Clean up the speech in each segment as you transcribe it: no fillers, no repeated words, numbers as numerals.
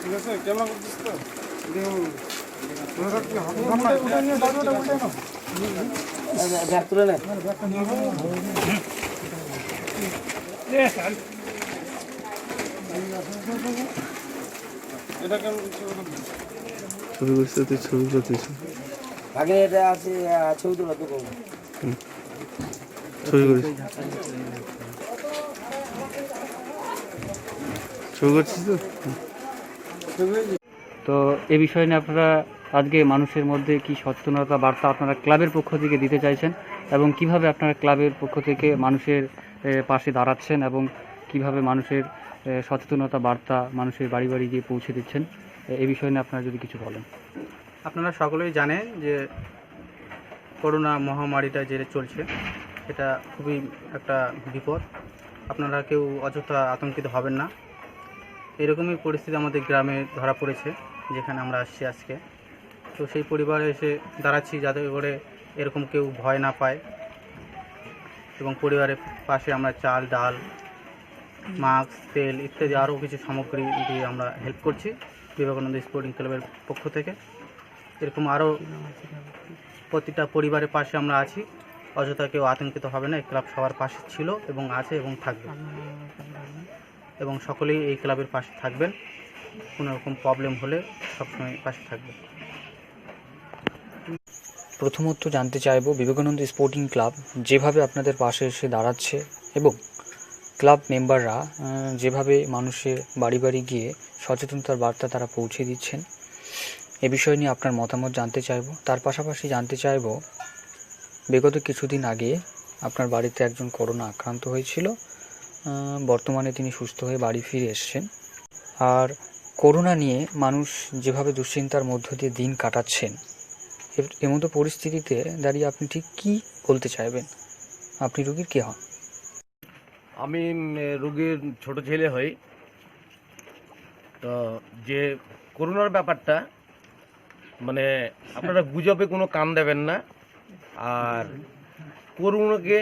ঠিক আছে, ক্যামেরা করছিস তো? ব্যাগ তুলে নেন। এটা কেমন ছবি করতে তুই ছবি করতেছ আগে এটা আছে ছবি তোলা তো করবো। ছবি করিস ছবি করছিস তো। তো এ বিষয় নিয়ে আপনারা আজকে মানুষের মধ্যে কি সচেতনতা বার্তা আপনারা ক্লাবের পক্ষ থেকে দিতে চাইছেন এবং কিভাবে আপনারা ক্লাবের পক্ষ থেকে মানুষের পাশে দাঁড়াচ্ছেন এবং কিভাবে মানুষের সচেতনতা বার্তা মানুষের বাড়ি বাড়ি গিয়ে পৌঁছে দিচ্ছেন, এই বিষয় নিয়ে আপনারা যদি কিছু বলেন। আপনারা সকলেই জানেন যে করোনা মহামারীটা যে চলছে এটা খুবই একটা বিপদ। আপনারা কেউ অযথা আতঙ্কিত হবেন না। এরকমই পরিস্থিতি আমাদের গ্রামে ধরা পড়েছে, যেখানে আমরা আসছি আজকে। তো সেই পরিবারে এসে দাঁড়াচ্ছি যাতে করে এরকম কেউ ভয় না পায়, এবং পরিবারের পাশে আমরা চাল, ডাল, মাস্ক, তেল ইত্যাদি আরও কিছু সামগ্রী দিয়ে আমরা হেল্প করছি বিবেকানন্দ স্পোর্টিং ক্লাবের পক্ষ থেকে। এরকম আরও প্রতিটা পরিবারের পাশে আমরা আছি, অযথা কেউ আতঙ্কিত হবে না। এই ক্লাব সবার পাশে ছিল এবং আছে এবং থাকবে, এবং সকলেই এই ক্লাবের পাশে থাকবেন। কোনো রকম প্রবলেম হলে সবসময় পাশে থাকবেন। প্রথমত জানতে চাইব বিবেকানন্দ স্পোর্টিং ক্লাব যেভাবে আপনাদের পাশে এসে দাঁড়াচ্ছে এবং ক্লাব মেম্বাররা যেভাবে মানুষের বাড়ি বাড়ি গিয়ে সচেতনতার বার্তা তারা পৌঁছে দিচ্ছেন, এ বিষয় নিয়ে আপনার মতামত জানতে চাইব। তার পাশাপাশি জানতে চাইব বিগত কিছুদিন আগে আপনার বাড়িতে একজন করোনা আক্রান্ত হয়েছিল, বর্তমানে তিনি সুস্থ হয়ে বাড়ি ফিরে এসেছেন। আর করোনা নিয়ে মানুষ যেভাবে দুশ্চিন্তার মধ্য দিয়ে দিন কাটাচ্ছেন, এমতো পরিস্থিতিতে দাঁড়িয়ে আপনি ঠিক কী বলতে চাইবেন? আপনি রোগীর কে হন? আমি রোগীর ছোট ছেলে হই। তো যে করোনার ব্যাপারটা, মানে আপনারা গুজবে কোনো কান দেবেন না, আর করোনাকে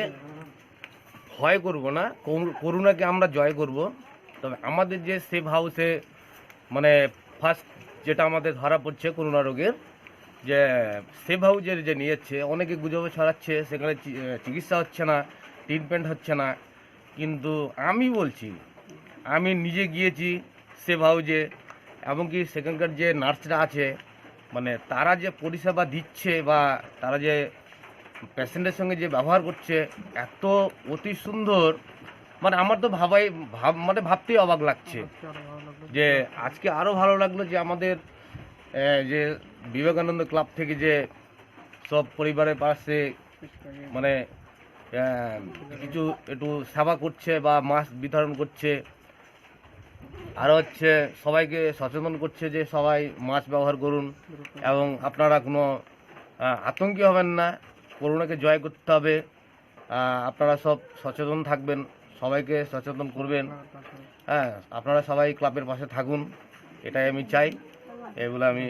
ভয় করব না, করোনাকে আমরা জয় করব। তবে আমাদের যে সেফ হাউসে মানে ফার্স্ট যেটা আমাদের ধরা পড়ছে করোনা রোগের, যে সেফ হাউসের যে নিয়েছে, অনেকে গুজবে ছড়াচ্ছে সেখানে চিকিৎসা হচ্ছে না, ট্রিটমেন্ট হচ্ছে না। কিন্তু আমি বলছি, আমি নিজে গিয়েছি সেফ হাউসে, এমনকি সেখানকার যে নার্সরা আছে, মানে তারা যে পরিষেবা দিচ্ছে বা তারা যে পেশেন্টের সঙ্গে যে ব্যবহার করছে, এত অতি সুন্দর, মানে আমার তো ভাবতেই অবাক লাগছে। যে আজকে আরও ভালো লাগলো যে আমাদের যে বিবেকানন্দ ক্লাব থেকে যে সব পরিবারের পাশে মানে কিছু একটু সেবা করছে বা মাস্ক বিতরণ করছে, আরও হচ্ছে সবাইকে সচেতন করছে যে সবাই মাস্ক ব্যবহার করুন এবং আপনারা কোনো আতঙ্কি হবেন না, করোনাকে জয় করতে হবে। আপনারা সব সচেতন থাকবেন, সবাইকে সচেতন করবেন। হ্যাঁ, আপনারা সবাই ক্লাবের পাশে থাকুন, এটাই আমি চাই। এগুলো আমি